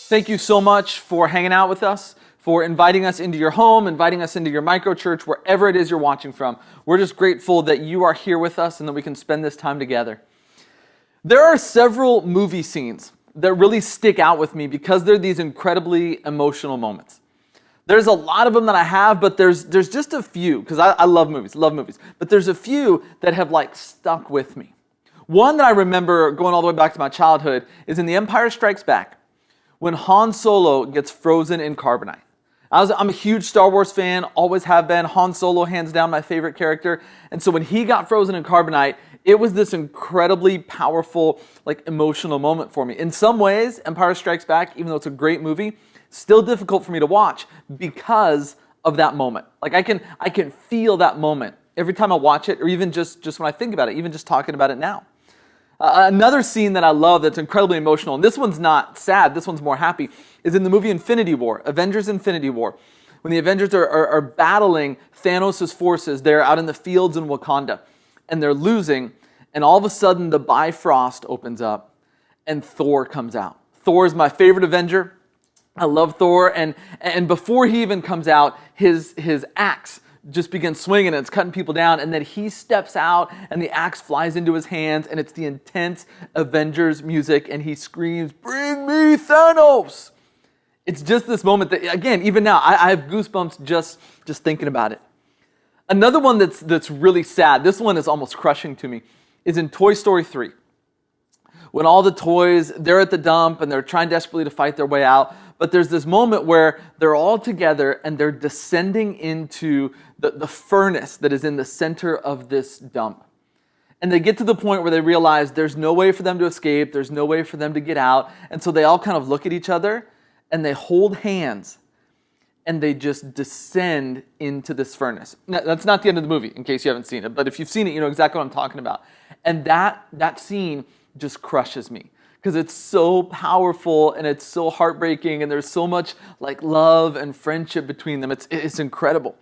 Thank you so much for hanging out with us, for inviting us into your home, inviting us into your microchurch, wherever it is you're watching from. We're just grateful that you are here with us and that we can spend this time together. There are several movie scenes that really stick out with me because they're these incredibly emotional moments. There's a lot of them that I have, but there's just a few, because I love movies, but there's a few that have stuck with me. One that I remember going all the way back to my childhood is in The Empire Strikes Back, when Han Solo gets frozen in carbonite. I'm a huge Star Wars fan, always have been. Han Solo, hands down, my favorite character. And so when he got frozen in carbonite, it was this incredibly powerful, emotional moment for me. In some ways, Empire Strikes Back, even though it's a great movie, still difficult for me to watch because of that moment. I can feel that moment every time I watch it, or even just when I think about it, even just talking about it now. Another scene that I love that's incredibly emotional, and this one's not sad, this one's more happy, is in the movie Infinity War, Avengers Infinity War. When the Avengers are battling Thanos' forces, they're out in the fields in Wakanda, and they're losing, and all of a sudden the Bifrost opens up, and Thor comes out. Thor is my favorite Avenger. I love Thor, and before he even comes out, his axe just begins swinging and it's cutting people down, and then he steps out and the axe flies into his hands, and it's the intense Avengers music, and he screams, "Bring me Thanos!" It's just this moment that, again, even now, I have goosebumps just thinking about it. Another one that's really sad, this one is almost crushing to me, is in Toy Story 3. When all the toys, they're at the dump and they're trying desperately to fight their way out, but there's this moment where they're all together and they're descending into the furnace that is in the center of this dump. And they get to the point where they realize there's no way for them to escape, there's no way for them to get out, and so they all kind of look at each other and they hold hands and they just descend into this furnace. Now, that's not the end of the movie, in case you haven't seen it, but if you've seen it, you know exactly what I'm talking about. And that scene just crushes me, because it's so powerful and it's so heartbreaking, and there's so much love and friendship between them. It's incredible.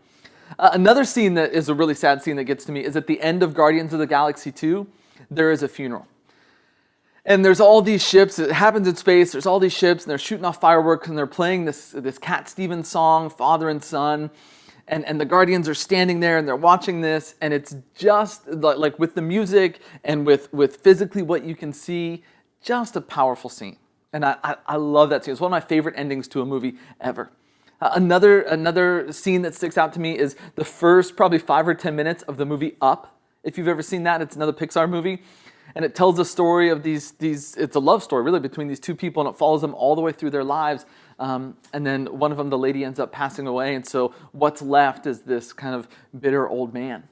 Another scene that is a really sad scene that gets to me is at the end of Guardians of the Galaxy 2, there is a funeral. And there's all these ships, it happens in space, there's all these ships, and they're shooting off fireworks, and they're playing this Cat Stevens song, Father and Son, and the Guardians are standing there, and they're watching this, and it's just, with the music, and with physically what you can see, just a powerful scene. And I love that scene. It's one of my favorite endings to a movie ever. Another scene that sticks out to me is the first probably 5 or 10 minutes of the movie Up. If you've ever seen that, it's another Pixar movie. And it tells the story of these it's a love story really between these two people, and it follows them all the way through their lives. And then one of them, the lady, ends up passing away. And so what's left is this kind of bitter old man.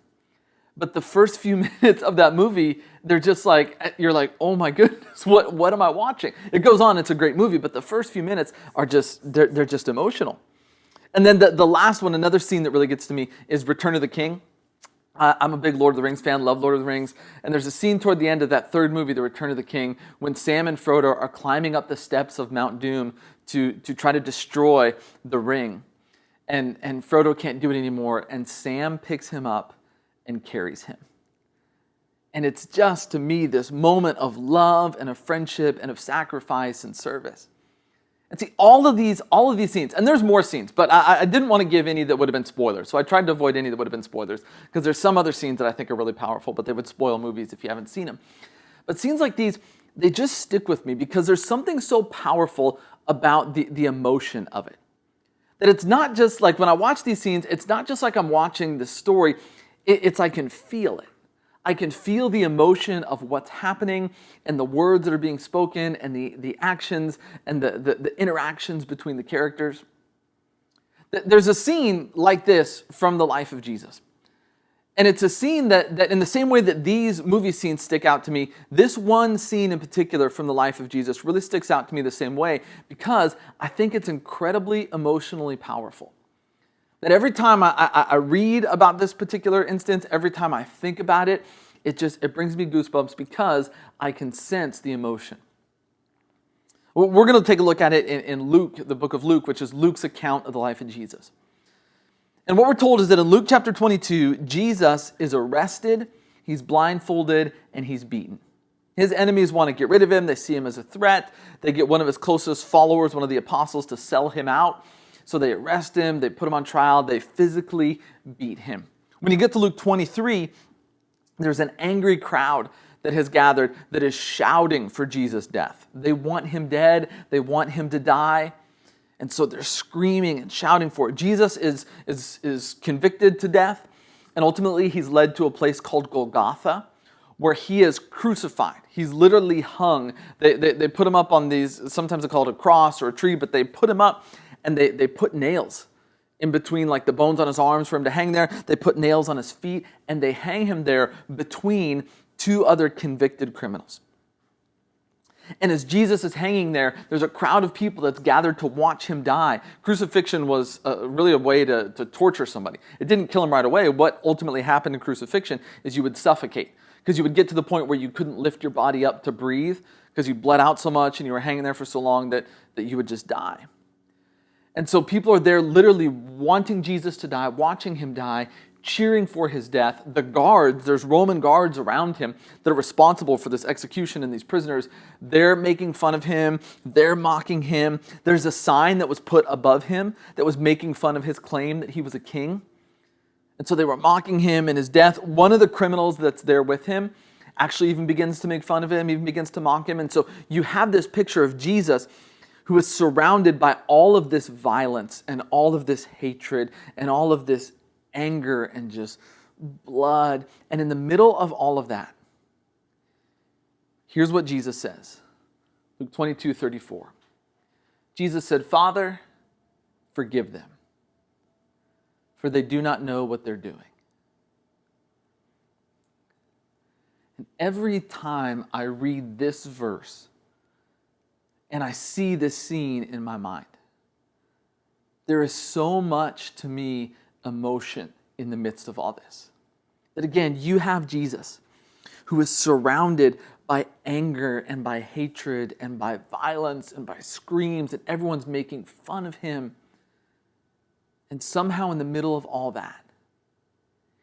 But the first few minutes of that movie, they're just you're like, oh my goodness, what am I watching? It goes on, it's a great movie, but the first few minutes are they're just emotional. And then the last one, another scene that really gets to me, is Return of the King. I'm a big Lord of the Rings fan, love Lord of the Rings. And there's a scene toward the end of that third movie, The Return of the King, when Sam and Frodo are climbing up the steps of Mount Doom to try to destroy the ring. And Frodo can't do it anymore, and Sam picks him up and carries him. And it's just, to me, this moment of love and of friendship and of sacrifice and service. And see, all of these scenes, and there's more scenes, but I didn't want to give any that would have been spoilers. So I tried to avoid any that would have been spoilers, because there's some other scenes that I think are really powerful, but they would spoil movies if you haven't seen them. But scenes like these, they just stick with me because there's something so powerful about the emotion of it. That it's not just when I watch these scenes, it's not just I'm watching the story, it's I can feel it. I can feel the emotion of what's happening and the words that are being spoken and the actions and the interactions between the characters. There's a scene like this from the life of Jesus. And it's a scene that in the same way that these movie scenes stick out to me, this one scene in particular from the life of Jesus really sticks out to me the same way, because I think it's incredibly emotionally powerful. That every time I read about this particular instance, every time I think about it, it brings me goosebumps because I can sense the emotion. We're going to take a look at it in Luke, the book of Luke, which is Luke's account of the life of Jesus. And what we're told is that in Luke chapter 22, Jesus is arrested, he's blindfolded, and he's beaten. His enemies want to get rid of him. They see him as a threat. They get one of his closest followers, one of the apostles, to sell him out. So they arrest him. They put him on trial. They physically beat him. When you get to Luke 23, there's an angry crowd that has gathered that is shouting for Jesus' death. They want him dead. They want him to die. And so they're screaming and shouting for it. Jesus is convicted to death, and ultimately he's led to a place called Golgotha, where he is crucified. He's literally hung. They put him up on these, sometimes they call it a cross or a tree, but they put him up and they put nails in between, like the bones on his arms for him to hang there. They put nails on his feet, and they hang him there between two other convicted criminals. And as Jesus is hanging there, there's a crowd of people that's gathered to watch him die. Crucifixion was really a way to torture somebody. It didn't kill him right away. What ultimately happened in crucifixion is you would suffocate, because you would get to the point where you couldn't lift your body up to breathe because you bled out so much and you were hanging there for so long that you would just die. And so people are there literally wanting Jesus to die, watching him die, cheering for his death. The guards, there's Roman guards around him that are responsible for this execution and these prisoners. They're making fun of him. They're mocking him. There's a sign that was put above him that was making fun of his claim that he was a king. And so they were mocking him and his death. One of the criminals that's there with him actually even begins to make fun of him, even begins to mock him. And so you have this picture of Jesus who is surrounded by all of this violence and all of this hatred and all of this anger and just blood. And in the middle of all of that, here's what Jesus says. Luke 22:34. Jesus said, "Father, forgive them, for they do not know what they're doing." And every time I read this verse and I see this scene in my mind, there is so much to me emotion in the midst of all this. That again, you have Jesus who is surrounded by anger and by hatred and by violence and by screams, and everyone's making fun of him. And somehow in the middle of all that,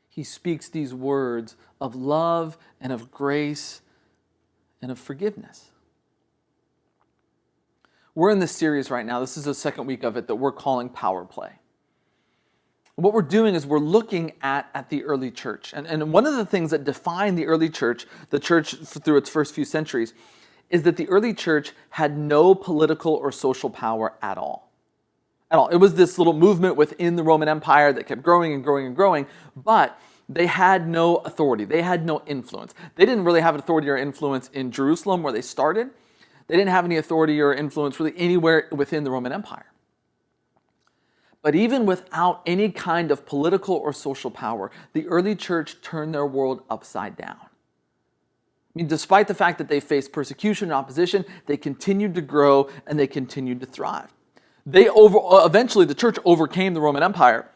he speaks these words of love and of grace and of forgiveness. We're in this series right now. This is the second week of it that we're calling Powerplay. What we're doing is we're looking at the early church. And one of the things that defined the early church, the church through its first few centuries, is that the early church had no political or social power at all. At all. It was this little movement within the Roman Empire that kept growing and growing and growing, but they had no authority. They had no influence. They didn't really have authority or influence in Jerusalem where they started. They didn't have any authority or influence really anywhere within the Roman Empire. But even without any kind of political or social power, the early church turned their world upside down. I mean, despite the fact that they faced persecution and opposition, they continued to grow and they continued to thrive. Eventually, the church overcame the Roman Empire.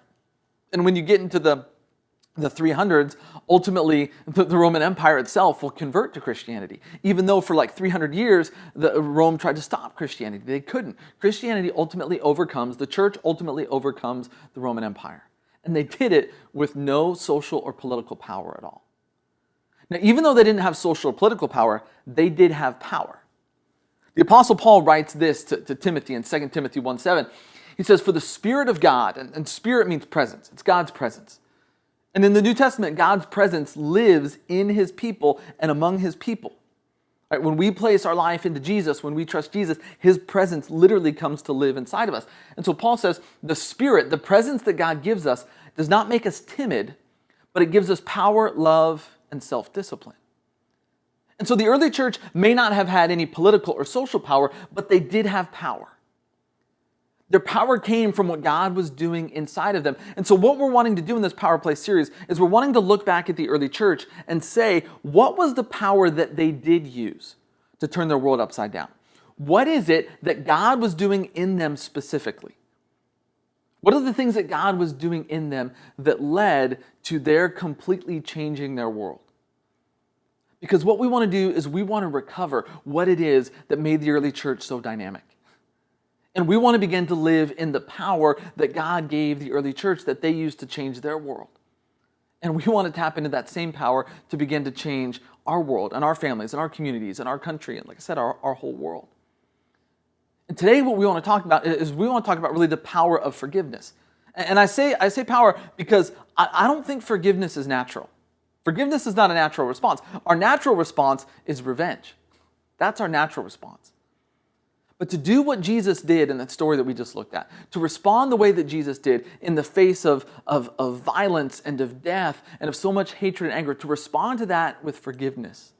And when you get into the 300s, ultimately, the Roman Empire itself will convert to Christianity. Even though for like 300 years, Rome tried to stop Christianity. They couldn't. Christianity ultimately overcomes, the church ultimately overcomes the Roman Empire. And they did it with no social or political power at all. Now, even though they didn't have social or political power, they did have power. The Apostle Paul writes this to Timothy in 2 Timothy 1:7. He says, "For the Spirit of God," and Spirit means presence, it's God's presence. And in the New Testament, God's presence lives in his people and among his people. Right? When we place our life into Jesus, when we trust Jesus, his presence literally comes to live inside of us. And so Paul says, the Spirit, the presence that God gives us, does not make us timid, but it gives us power, love, and self-discipline. And so the early church may not have had any political or social power, but they did have power. Their power came from what God was doing inside of them. And so what we're wanting to do in this Powerplay series is we're wanting to look back at the early church and say, what was the power that they did use to turn their world upside down? What is it that God was doing in them specifically? What are the things that God was doing in them that led to their completely changing their world? Because what we want to do is we want to recover what it is that made the early church so dynamic. And we want to begin to live in the power that God gave the early church that they used to change their world. And we want to tap into that same power to begin to change our world and our families and our communities and our country and, like I said, our whole world. And today what we want to talk about is we want to talk about really the power of forgiveness. And I say power because I don't think forgiveness is natural. Forgiveness is not a natural response. Our natural response is revenge. That's our natural response. But to do what Jesus did in that story that we just looked at, to respond the way that Jesus did in the face of violence and of death and of so much hatred and anger, to respond to that with forgiveness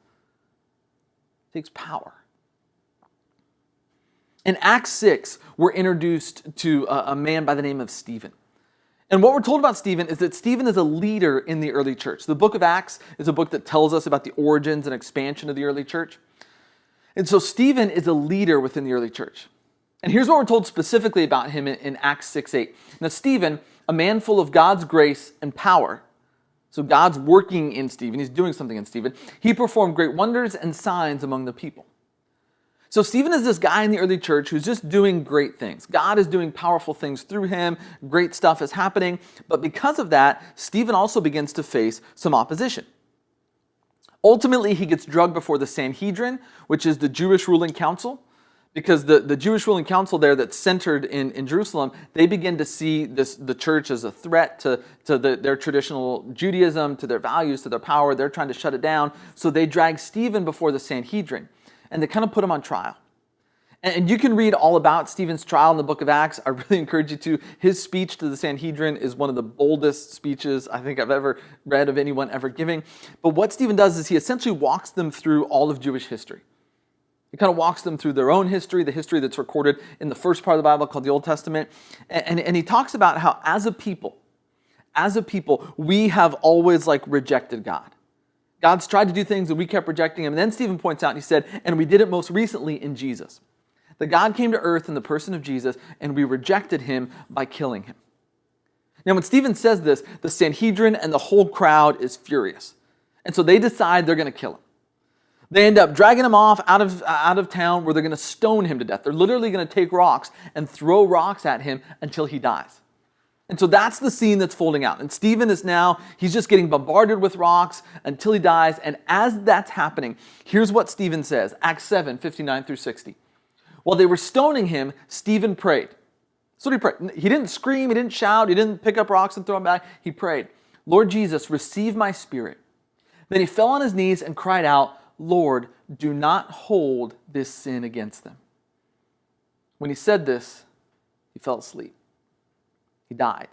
takes power. In Acts 6, we're introduced to a man by the name of Stephen. And what we're told about Stephen is that Stephen is a leader in the early church. The book of Acts is a book that tells us about the origins and expansion of the early church. And so Stephen is a leader within the early church. And here's what we're told specifically about him in Acts 6:8. Now Stephen, a man full of God's grace and power, so God's working in Stephen, he's doing something in Stephen, he performed great wonders and signs among the people. So Stephen is this guy in the early church who's just doing great things. God is doing powerful things through him. Great stuff is happening. But because of that, Stephen also begins to face some opposition. Ultimately, he gets dragged before the Sanhedrin, which is the Jewish ruling council, because the Jewish ruling council there that's centered in Jerusalem, they begin to see the church as a threat to their traditional Judaism, to their values, to their power. They're trying to shut it down. So they drag Stephen before the Sanhedrin. And they kind of put him on trial. And you can read all about Stephen's trial in the book of Acts. I really encourage you to. His speech to the Sanhedrin is one of the boldest speeches I think I've ever read of anyone ever giving. But what Stephen does is he essentially walks them through all of Jewish history. He kind of walks them through their own history, the history that's recorded in the first part of the Bible called the Old Testament. And he talks about how as a people, we have always rejected God. God's tried to do things and we kept rejecting him. And then Stephen points out and he said, and we did it most recently in Jesus. That God came to earth in the person of Jesus and we rejected him by killing him. Now when Stephen says this, the Sanhedrin and the whole crowd is furious. And so they decide they're going to kill him. They end up dragging him off out of town where they're going to stone him to death. They're literally going to take rocks and throw rocks at him until he dies. And so that's the scene that's folding out. And Stephen he's just getting bombarded with rocks until he dies. And as that's happening, here's what Stephen says, Acts 7, 59 through 60. While they were stoning him, Stephen prayed. So he prayed. He didn't scream, he didn't shout, he didn't pick up rocks and throw them back. He prayed, Lord Jesus, receive my spirit. Then he fell on his knees and cried out, Lord, do not hold this sin against them. When he said this, he fell asleep. He died.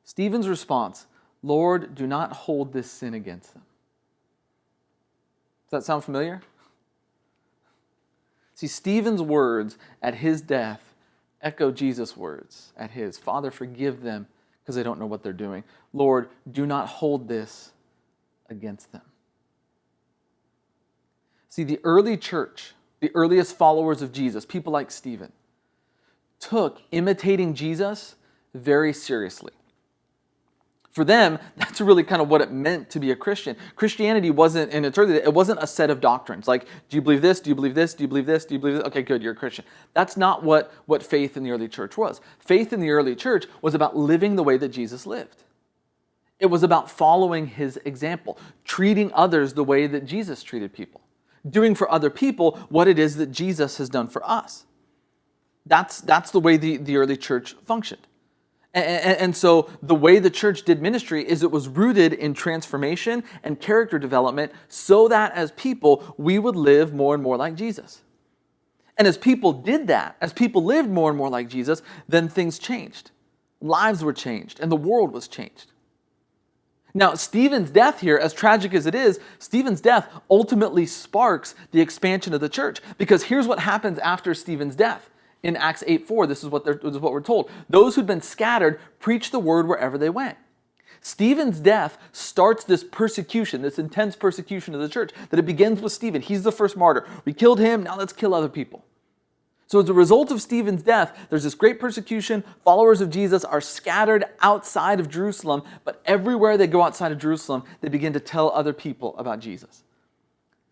Stephen's response, Lord, do not hold this sin against them. Does that sound familiar? See, Stephen's words at his death echo Jesus' words at his. Father, forgive them because they don't know what they're doing. Lord, do not hold this against them. See, the early church, the earliest followers of Jesus, people like Stephen, took imitating Jesus very seriously. For them, that's really kind of what it meant to be a Christian. Christianity wasn't, in its early days, it wasn't a set of doctrines. Like, do you believe this? Do you believe this? Do you believe this? Do you believe this? Okay, good, you're a Christian. That's not what faith in the early church was. Faith in the early church was about living the way that Jesus lived. It was about following his example, treating others the way that Jesus treated people, doing for other people what it is that Jesus has done for us. That's the way the early church functioned. And so the way the church did ministry is it was rooted in transformation and character development so that as people, we would live more and more like Jesus. And as people did that, as people lived more and more like Jesus, then things changed. Lives were changed and the world was changed. Now, Stephen's death here, as tragic as it is, Stephen's death ultimately sparks the expansion of the church. Because here's what happens after Stephen's death. In Acts 8:4, this is what we're told. Those who'd been scattered preached the word wherever they went. Stephen's death starts this persecution, this intense persecution of the church, that it begins with Stephen. He's the first martyr. We killed him, now let's kill other people. So as a result of Stephen's death, there's this great persecution. Followers of Jesus are scattered outside of Jerusalem, but everywhere they go outside of Jerusalem, they begin to tell other people about Jesus.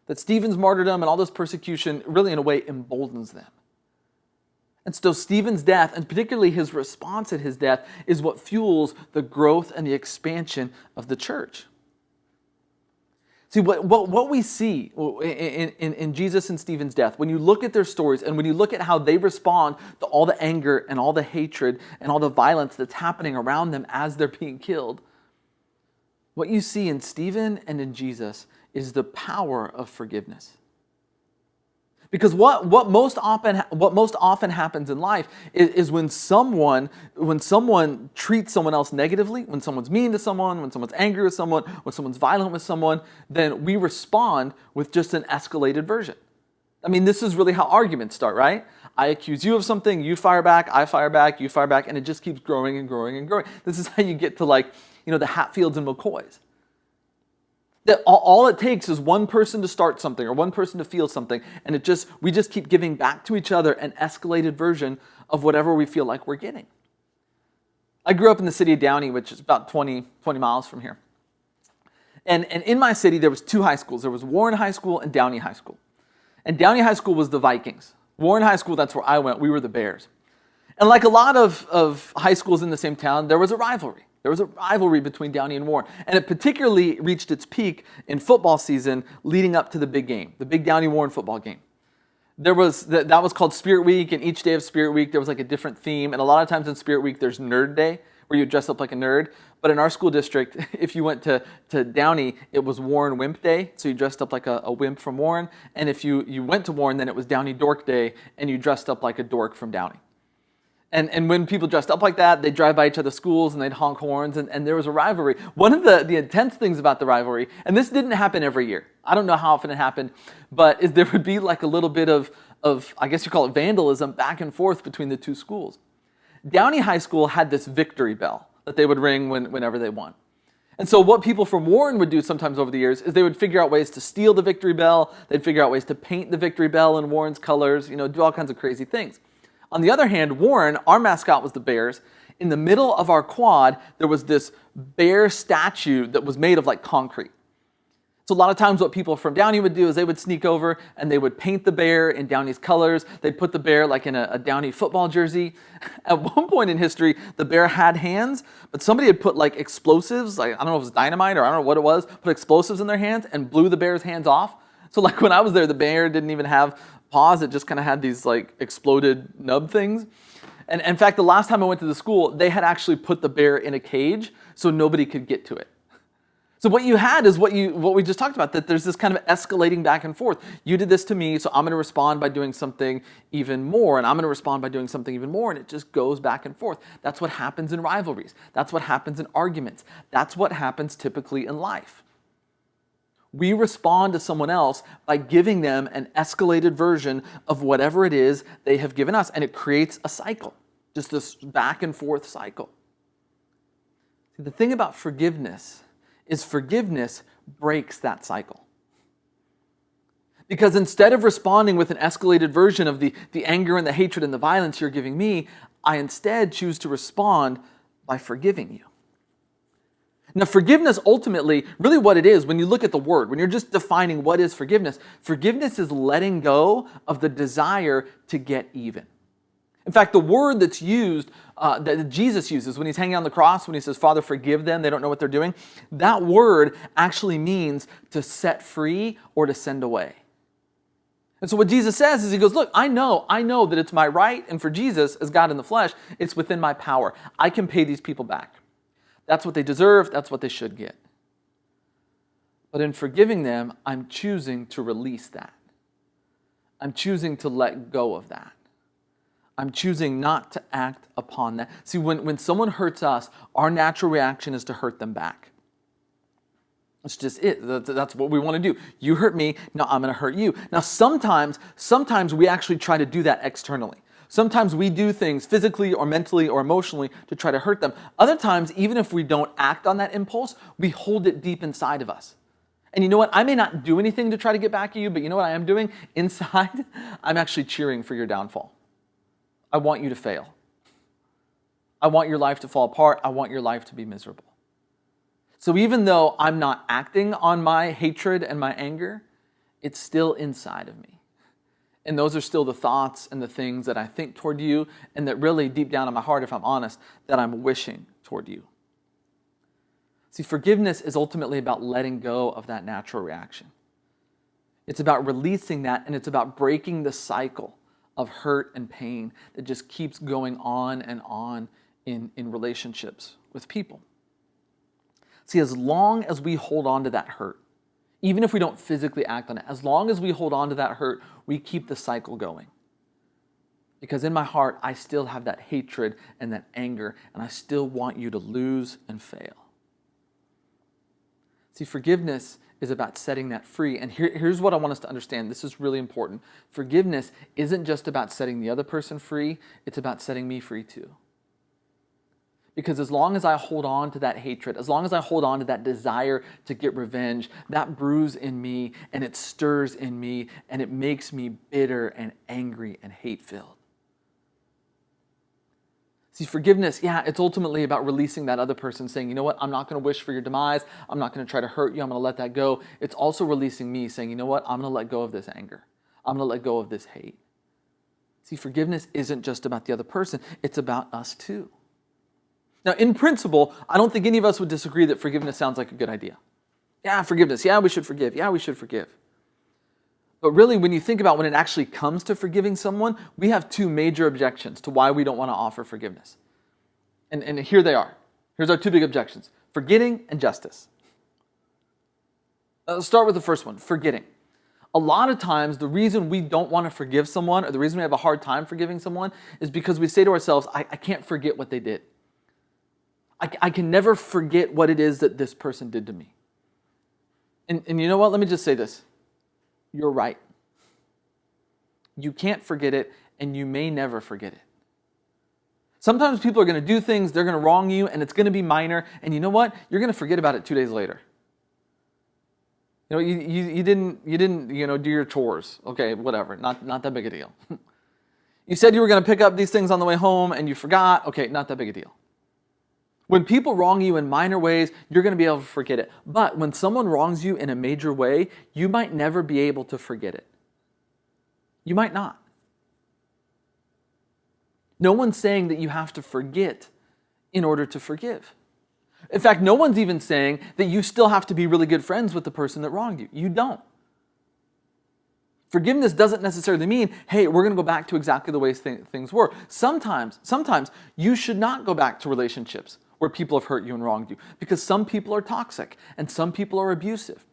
That Stephen's martyrdom and all this persecution really, in a way, emboldens them. And so Stephen's death, and particularly his response at his death, is what fuels the growth and the expansion of the church. See, what we see in Jesus and Stephen's death, when you look at their stories and when you look at how they respond to all the anger and all the hatred and all the violence that's happening around them as they're being killed, what you see in Stephen and in Jesus is the power of forgiveness. Because what most often happens in life is when someone treats someone else negatively, when someone's mean to someone, when someone's angry with someone, when someone's violent with someone, then we respond with just an escalated version. I mean, this is really how arguments start, right? I accuse you of something, you fire back, I fire back, you fire back, and it just keeps growing and growing and growing. This is how you get to the Hatfields and McCoys. That all it takes is one person to start something or one person to feel something, and we just keep giving back to each other an escalated version of whatever we feel like we're getting. I grew up in the city of Downey, which is about 20 miles from here. And in my city, there was two high schools. There was Warren High School and Downey High School. And Downey High School was the Vikings. Warren High School, that's where I went. We were the Bears. And like a lot of high schools in the same town, there was a rivalry. There was a rivalry between Downey and Warren, and it particularly reached its peak in football season leading up to the big game, the big Downey-Warren football game. That was called Spirit Week, and each day of Spirit Week there was like a different theme, and a lot of times in Spirit Week there's Nerd Day, where you dress up like a nerd, but in our school district, if you went to Downey, it was Warren Wimp Day, so you dressed up like a wimp from Warren, and if you went to Warren, then it was Downey Dork Day, and you dressed up like a dork from Downey. And when people dressed up like that, they'd drive by each other's schools and they'd honk horns, and there was a rivalry. One of the intense things about the rivalry, and this didn't happen every year. I don't know how often it happened, but there would be like a little bit of I guess you call it vandalism, back and forth between the two schools. Downey High School had this victory bell that they would ring whenever they won. And so what people from Warren would do sometimes over the years is they would figure out ways to steal the victory bell, they'd figure out ways to paint the victory bell in Warren's colors, do all kinds of crazy things. On the other hand, Warren, our mascot was the Bears. In the middle of our quad, there was this bear statue that was made of like concrete. So a lot of times what people from Downey would do is they would sneak over and they would paint the bear in Downey's colors. They'd put the bear like in a Downey football jersey. At one point in history, the bear had hands, but somebody had put like explosives, like I don't know if it was dynamite or I don't know what it was, put explosives in their hands and blew the bear's hands off. So like when I was there, the bear didn't even have paws, it just kind of had these like exploded nub things. And in fact, the last time I went to the school, they had actually put the bear in a cage so nobody could get to it. So what you had is what we just talked about, that there's this kind of escalating back and forth. You did this to me, so I'm going to respond by doing something even more, and I'm going to respond by doing something even more, and it just goes back and forth. That's what happens in rivalries. That's what happens in arguments. That's what happens typically in life. We respond to someone else by giving them an escalated version of whatever it is they have given us, and it creates a cycle, just this back and forth cycle. See, the thing about forgiveness is forgiveness breaks that cycle. Because instead of responding with an escalated version of the anger and the hatred and the violence you're giving me, I instead choose to respond by forgiving you. Now, forgiveness ultimately, really what it is, when you look at the word, when you're just defining what is forgiveness, forgiveness is letting go of the desire to get even. In fact, the word that's used, that Jesus uses when he's hanging on the cross, when he says, Father, forgive them, they don't know what they're doing, that word actually means to set free or to send away. And so what Jesus says is, he goes, look, I know that it's my right, and for Jesus, as God in the flesh, it's within my power. I can pay these people back. That's what they deserve. That's what they should get. But in forgiving them, I'm choosing to release that. I'm choosing to let go of that. I'm choosing not to act upon that. See, when someone hurts us, our natural reaction is to hurt them back. That's just it. That's what we want to do. You hurt me, now I'm going to hurt you. Now sometimes we actually try to do that externally. Sometimes we do things physically or mentally or emotionally to try to hurt them. Other times, even if we don't act on that impulse, we hold it deep inside of us. And you know what? I may not do anything to try to get back at you, but you know what I am doing? Inside, I'm actually cheering for your downfall. I want you to fail. I want your life to fall apart. I want your life to be miserable. So even though I'm not acting on my hatred and my anger, it's still inside of me. And those are still the thoughts and the things that I think toward you, and that really deep down in my heart, if I'm honest, that I'm wishing toward you. See, forgiveness is ultimately about letting go of that natural reaction. It's about releasing that, and it's about breaking the cycle of hurt and pain that just keeps going on and on in relationships with people. See, as long as we hold on to that hurt, even if we don't physically act on it, as long as we hold on to that hurt, we keep the cycle going. Because in my heart, I still have that hatred and that anger, and I still want you to lose and fail. See, forgiveness is about setting that free. And here's what I want us to understand. This is really important. Forgiveness isn't just about setting the other person free. It's about setting me free too. Because as long as I hold on to that hatred, as long as I hold on to that desire to get revenge, that brews in me and it stirs in me and it makes me bitter and angry and hate-filled. See, forgiveness, it's ultimately about releasing that other person, saying, you know what, I'm not going to wish for your demise. I'm not going to try to hurt you. I'm going to let that go. It's also releasing me, saying, you know what, I'm going to let go of this anger. I'm going to let go of this hate. See, forgiveness isn't just about the other person. It's about us too. Now, in principle, I don't think any of us would disagree that forgiveness sounds like a good idea. Yeah, forgiveness. Yeah, we should forgive. Yeah, we should forgive. But really, when you think about when it actually comes to forgiving someone, we have two major objections to why we don't want to offer forgiveness. And here they are. Here's our two big objections: forgetting and justice. Let's start with the first one, forgetting. A lot of times, the reason we don't want to forgive someone, or the reason we have a hard time forgiving someone, is because we say to ourselves, I can't forget what they did. I can never forget what it is that this person did to me. And you know what? Let me just say this. You're right. You can't forget it, and you may never forget it. Sometimes people are going to do things, they're going to wrong you, and it's going to be minor, and you know what? You're going to forget about it 2 days later. You know, you didn't do your chores. Okay, whatever. Not that big a deal. You said you were going to pick up these things on the way home, and you forgot. Okay, not that big a deal. When people wrong you in minor ways, you're going to be able to forget it. But when someone wrongs you in a major way, you might never be able to forget it. You might not. No one's saying that you have to forget in order to forgive. In fact, no one's even saying that you still have to be really good friends with the person that wronged you. You don't. Forgiveness doesn't necessarily mean, hey, we're going to go back to exactly the way things were. Sometimes you should not go back to relationships where people have hurt you and wronged you, because some people are toxic and some people are abusive.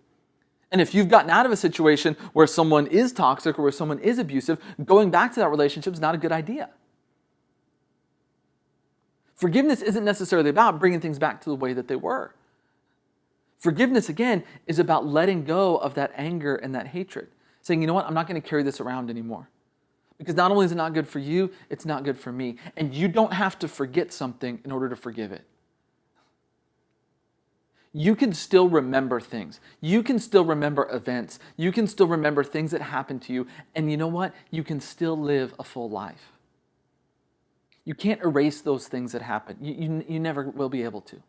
And if you've gotten out of a situation where someone is toxic or where someone is abusive, going back to that relationship is not a good idea. Forgiveness isn't necessarily about bringing things back to the way that they were. Forgiveness, again, is about letting go of that anger and that hatred. Saying, you know what, I'm not going to carry this around anymore. Because not only is it not good for you, it's not good for me. And you don't have to forget something in order to forgive it. You can still remember things. You can still remember events. You can still remember things that happened to you. And you know what? You can still live a full life. You can't erase those things that happened. You never will be able to.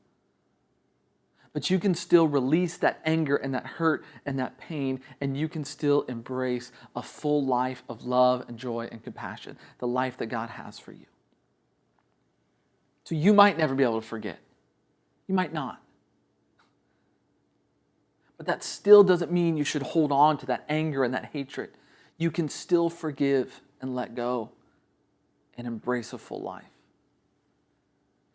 But you can still release that anger and that hurt and that pain, and you can still embrace a full life of love and joy and compassion, the life that God has for you. So you might never be able to forget. You might not. But that still doesn't mean you should hold on to that anger and that hatred. You can still forgive and let go and embrace a full life.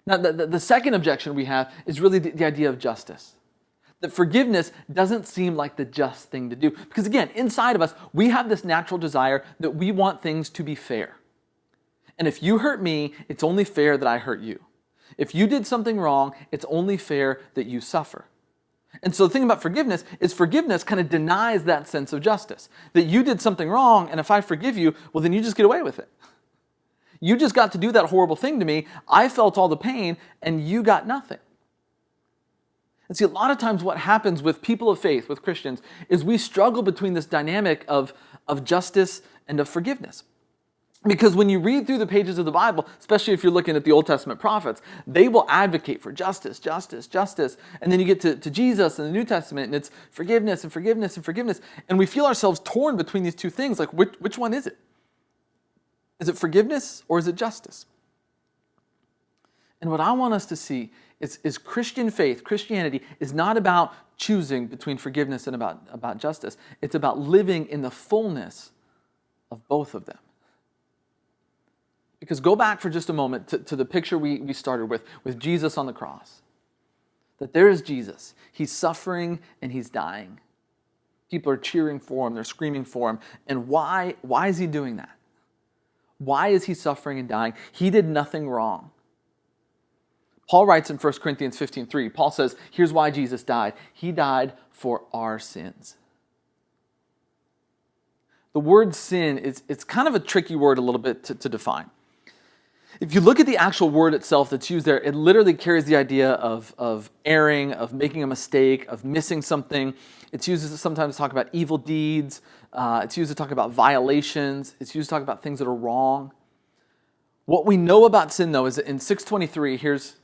Now, the second objection we have is really the idea of justice. That forgiveness doesn't seem like the just thing to do. Because again, inside of us, we have this natural desire that we want things to be fair. And if you hurt me, it's only fair that I hurt you. If you did something wrong, it's only fair that you suffer. And so the thing about forgiveness is forgiveness kind of denies that sense of justice. That you did something wrong, and if I forgive you, well, then you just get away with it. You just got to do that horrible thing to me. I felt all the pain, and you got nothing. And see, a lot of times what happens with people of faith, with Christians, is we struggle between this dynamic of justice and of forgiveness. Because when you read through the pages of the Bible, especially if you're looking at the Old Testament prophets, they will advocate for justice, justice, justice. And then you get to Jesus in the New Testament, and it's forgiveness and forgiveness and forgiveness. And we feel ourselves torn between these two things. Like, which one is it? Is it forgiveness or is it justice? And what I want us to see is Christian faith, Christianity, is not about choosing between forgiveness and about justice. It's about living in the fullness of both of them. Because go back for just a moment to the picture we started with Jesus on the cross. That there is Jesus. He's suffering and he's dying. People are cheering for him. They're screaming for him. And why is he doing that? Why is he suffering and dying? He did nothing wrong. Paul writes in 1 Corinthians 15:3, Paul says, here's why Jesus died. He died for our sins. The word sin, it's kind of a tricky word a little bit to define. If you look at the actual word itself that's used there, it literally carries the idea of erring, of making a mistake, of missing something. It's used sometimes to talk about evil deeds. It's used to talk about violations. It's used to talk about things that are wrong. What we know about sin, though, is that in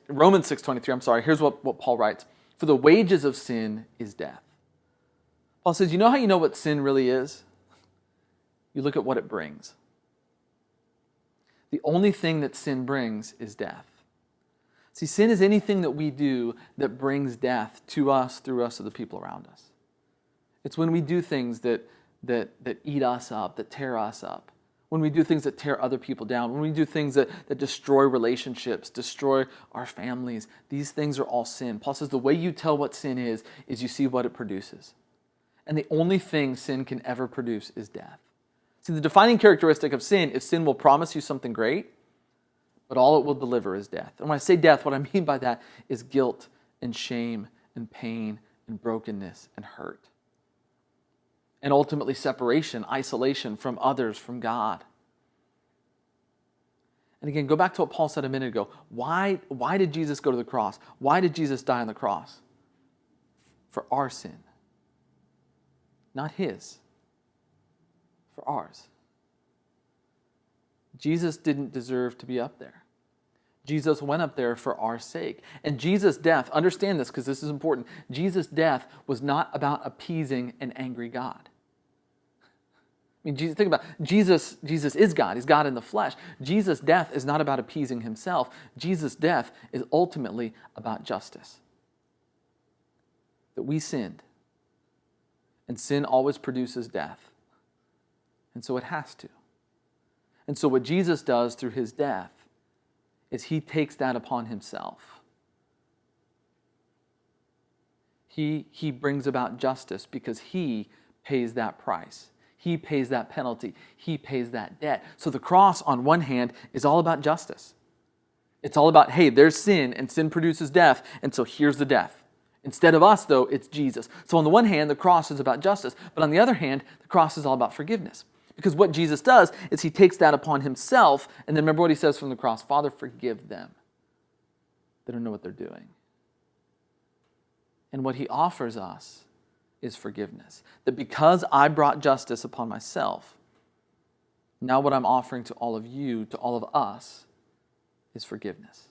Romans 6:23, here's what Paul writes. For the wages of sin is death. Paul says, you know how you know what sin really is? You look at what it brings. The only thing that sin brings is death. See, sin is anything that we do that brings death to us, through us, to the people around us. It's when we do things that eat us up, that tear us up. When we do things that tear other people down, when we do things that destroy relationships, destroy our families, these things are all sin. Paul says the way you tell what sin is you see what it produces. And the only thing sin can ever produce is death. See, the defining characteristic of sin is sin will promise you something great, but all it will deliver is death. And when I say death, what I mean by that is guilt and shame and pain and brokenness and hurt. And ultimately separation, isolation from others, from God. And again, go back to what Paul said a minute ago. Why did Jesus go to the cross? Why did Jesus die on the cross? For our sin. Not his. For ours. Jesus didn't deserve to be up there. Jesus went up there for our sake. And Jesus' death, understand this because this is important, Jesus' death was not about appeasing an angry God. I mean, think about it. Jesus is God. He's God in the flesh. Jesus' death is not about appeasing himself. Jesus' death is ultimately about justice. That we sinned. And sin always produces death. And so it has to. And so what Jesus does through his death is he takes that upon himself. He brings about justice because he pays that price. He pays that penalty. He pays that debt. So the cross, on one hand, is all about justice. It's all about, hey, there's sin, and sin produces death, and so here's the death. Instead of us, though, it's Jesus. So on the one hand, the cross is about justice, but on the other hand, the cross is all about forgiveness. Because what Jesus does is he takes that upon himself, and then remember what he says from the cross, Father, forgive them. They don't know what they're doing. And what he offers us is forgiveness. That because I brought justice upon myself, now what I'm offering to all of you, to all of us, is forgiveness.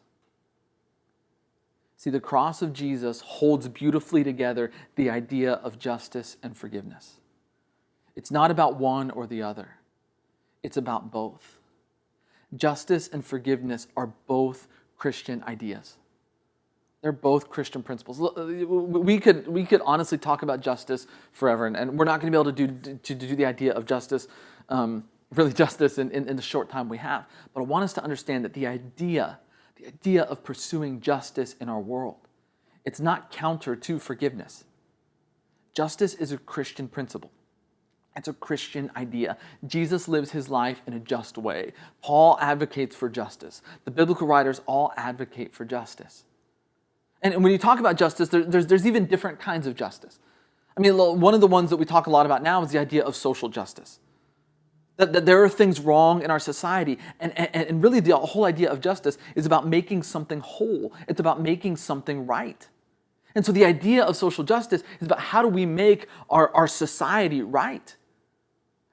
See, the cross of Jesus holds beautifully together the idea of justice and forgiveness. It's not about one or the other. It's about both. Justice and forgiveness are both Christian ideas. They're both Christian principles. We could honestly talk about justice forever, and we're not going to be able to do the idea of justice, really justice in the short time we have. But I want us to understand that the idea of pursuing justice in our world, it's not counter to forgiveness. Justice is a Christian principle. It's a Christian idea. Jesus lives his life in a just way. Paul advocates for justice. The biblical writers all advocate for justice. And when you talk about justice, there's even different kinds of justice. I mean, one of the ones that we talk a lot about now is the idea of social justice. That there are things wrong in our society. And really the whole idea of justice is about making something whole. It's about making something right. And so the idea of social justice is about how do we make our society right?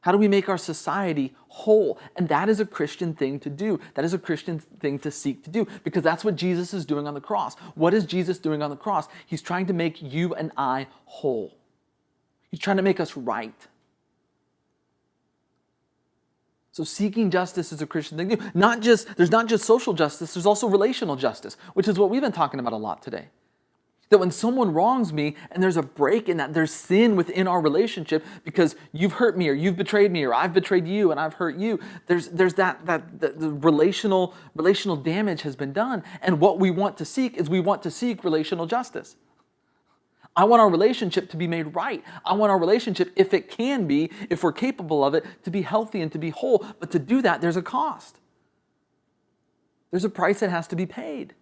How do we make our society whole? And that is a Christian thing to do. That is a Christian thing to seek to do because that's what Jesus is doing on the cross. What is Jesus doing on the cross? He's trying to make you and I whole. He's trying to make us right. So seeking justice is a Christian thing to do. There's not just social justice, there's also relational justice, which is what we've been talking about a lot today. That when someone wrongs me and there's a break in that, there's sin within our relationship because you've hurt me or you've betrayed me or I've betrayed you and I've hurt you. There's that the relational damage has been done. And what we want to seek is relational justice. I want our relationship to be made right. I want our relationship, if it can be, if we're capable of it, to be healthy and to be whole. But to do that, there's a cost. There's a price that has to be paid.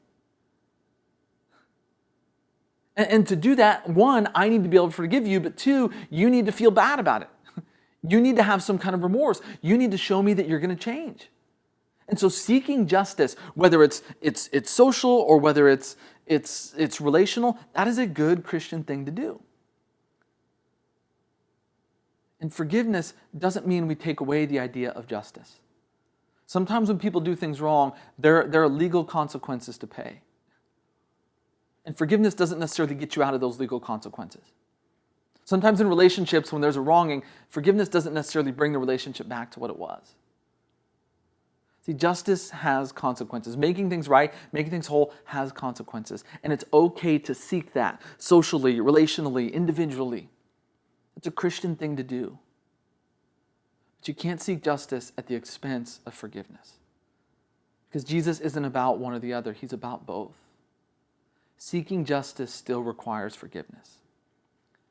And to do that, one, I need to be able to forgive you, but two, you need to feel bad about it. You need to have some kind of remorse. You need to show me that you're going to change. And so seeking justice, whether it's social or whether it's relational, that is a good Christian thing to do. And forgiveness doesn't mean we take away the idea of justice. Sometimes when people do things wrong, there are legal consequences to pay. And forgiveness doesn't necessarily get you out of those legal consequences. Sometimes in relationships, when there's a wronging, forgiveness doesn't necessarily bring the relationship back to what it was. See, justice has consequences. Making things right, making things whole has consequences. And it's okay to seek that socially, relationally, individually. It's a Christian thing to do. But you can't seek justice at the expense of forgiveness. Because Jesus isn't about one or the other. He's about both. Seeking justice still requires forgiveness.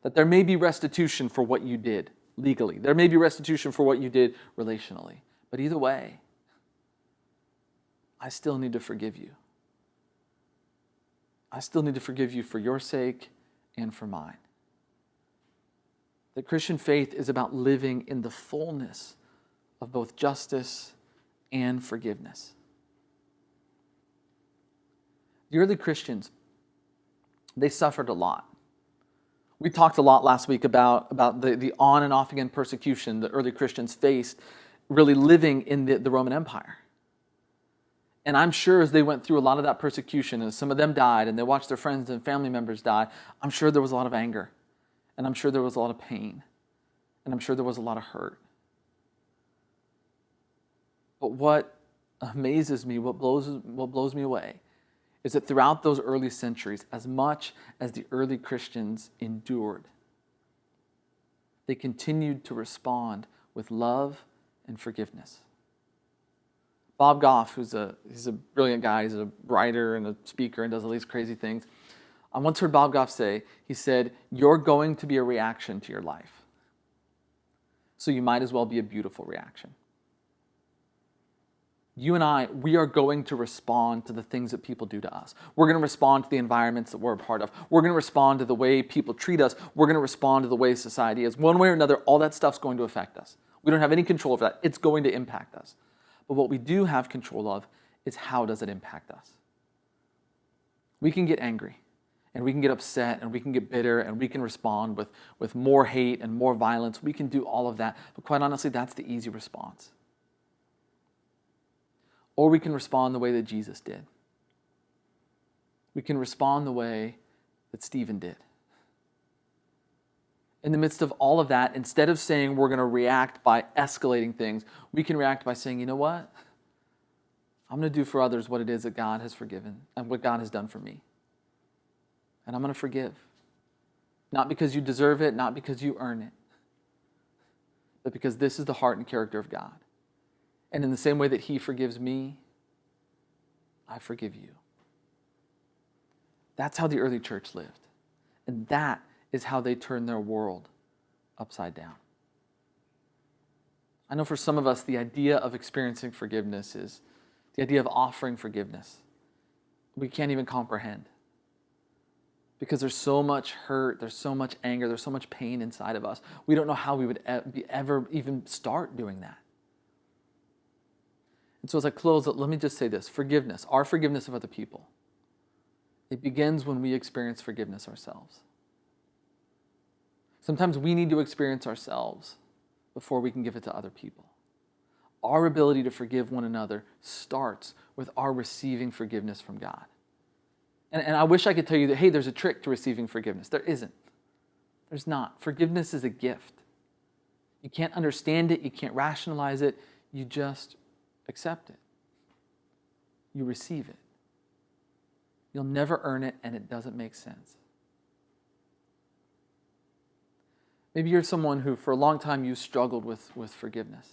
That there may be restitution for what you did legally. There may be restitution for what you did relationally. But either way, I still need to forgive you. I still need to forgive you for your sake and for mine. The Christian faith is about living in the fullness of both justice and forgiveness. The early Christians, they suffered a lot. We talked a lot last week about the on and off again persecution the early Christians faced really living in the Roman Empire. And I'm sure as they went through a lot of that persecution, and some of them died, and they watched their friends and family members die, I'm sure there was a lot of anger, and I'm sure there was a lot of pain, and I'm sure there was a lot of hurt. But what amazes me, what blows me away, is that throughout those early centuries, as much as the early Christians endured, they continued to respond with love and forgiveness. Bob Goff, he's a brilliant guy, he's a writer and a speaker and does all these crazy things. I once heard Bob Goff say, he said, "You're going to be a reaction to your life. So you might as well be a beautiful reaction." You and I, we are going to respond to the things that people do to us. We're going to respond to the environments that we're a part of. We're going to respond to the way people treat us. We're going to respond to the way society is. One way or another, all that stuff's going to affect us. We don't have any control over that. It's going to impact us. But what we do have control of is how does it impact us. We can get angry, and we can get upset, and we can get bitter, and we can respond with more hate and more violence. We can do all of that. But quite honestly, that's the easy response. Or we can respond the way that Jesus did. We can respond the way that Stephen did. In the midst of all of that, instead of saying we're going to react by escalating things, we can react by saying, you know what? I'm going to do for others what it is that God has forgiven and what God has done for me. And I'm going to forgive. Not because you deserve it, not because you earn it, but because this is the heart and character of God. And in the same way that He forgives me, I forgive you. That's how the early church lived. And that is how they turned their world upside down. I know for some of us, the idea of experiencing forgiveness is the idea of offering forgiveness. We can't even comprehend. Because there's so much hurt, there's so much anger, there's so much pain inside of us. We don't know how we would ever even start doing that. And so as I close, let me just say this. Forgiveness, our forgiveness of other people, it begins when we experience forgiveness ourselves. Sometimes we need to experience ourselves before we can give it to other people. Our ability to forgive one another starts with our receiving forgiveness from God. And I wish I could tell you that, hey, there's a trick to receiving forgiveness. There isn't. There's not. Forgiveness is a gift. You can't understand it. You can't rationalize it. you just accept it. You receive it. You'll never earn it, and it doesn't make sense. Maybe you're someone who, for a long time, you struggled with forgiveness.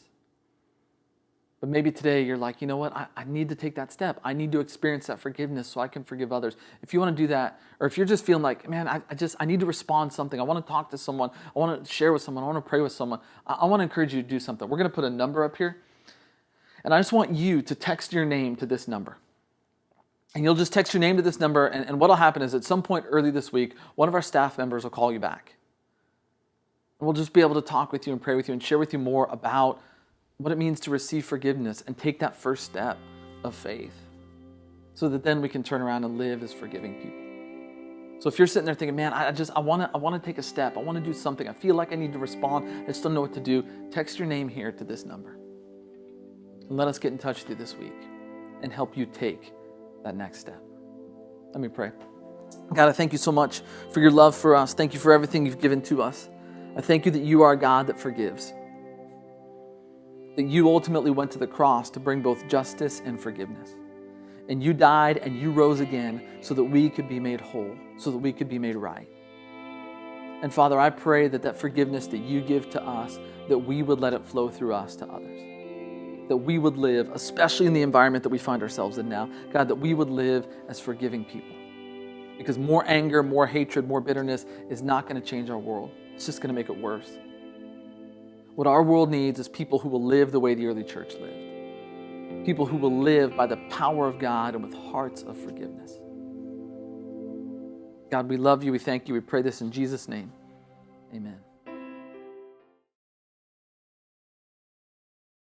But maybe today you're like, you know what? I need to take that step. I need to experience that forgiveness so I can forgive others. If you want to do that, or if you're just feeling like, man, I need to respond to something. I want to talk to someone. I want to share with someone. I want to pray with someone. I want to encourage you to do something. We're going to put a number up here. And I just want you to text your name to this number. And you'll just text your name to this number. And what will happen is at some point early this week, one of our staff members will call you back. And we'll just be able to talk with you and pray with you and share with you more about what it means to receive forgiveness and take that first step of faith so that then we can turn around and live as forgiving people. So if you're sitting there thinking, man, I want to take a step. I want to do something. I feel like I need to respond. I just don't know what to do. Text your name here to this number. And let us get in touch with you this week and help you take that next step. Let me pray. God, I thank you so much for your love for us. Thank you for everything you've given to us. I thank you that you are a God that forgives. That you ultimately went to the cross to bring both justice and forgiveness. And you died and you rose again so that we could be made whole, so that we could be made right. And Father, I pray that forgiveness that you give to us, that we would let it flow through us to others. That we would live, especially in the environment that we find ourselves in now, God, that we would live as forgiving people. Because more anger, more hatred, more bitterness is not going to change our world. It's just going to make it worse. What our world needs is people who will live the way the early church lived. People who will live by the power of God and with hearts of forgiveness. God, we love you. We thank you. We pray this in Jesus' name. Amen.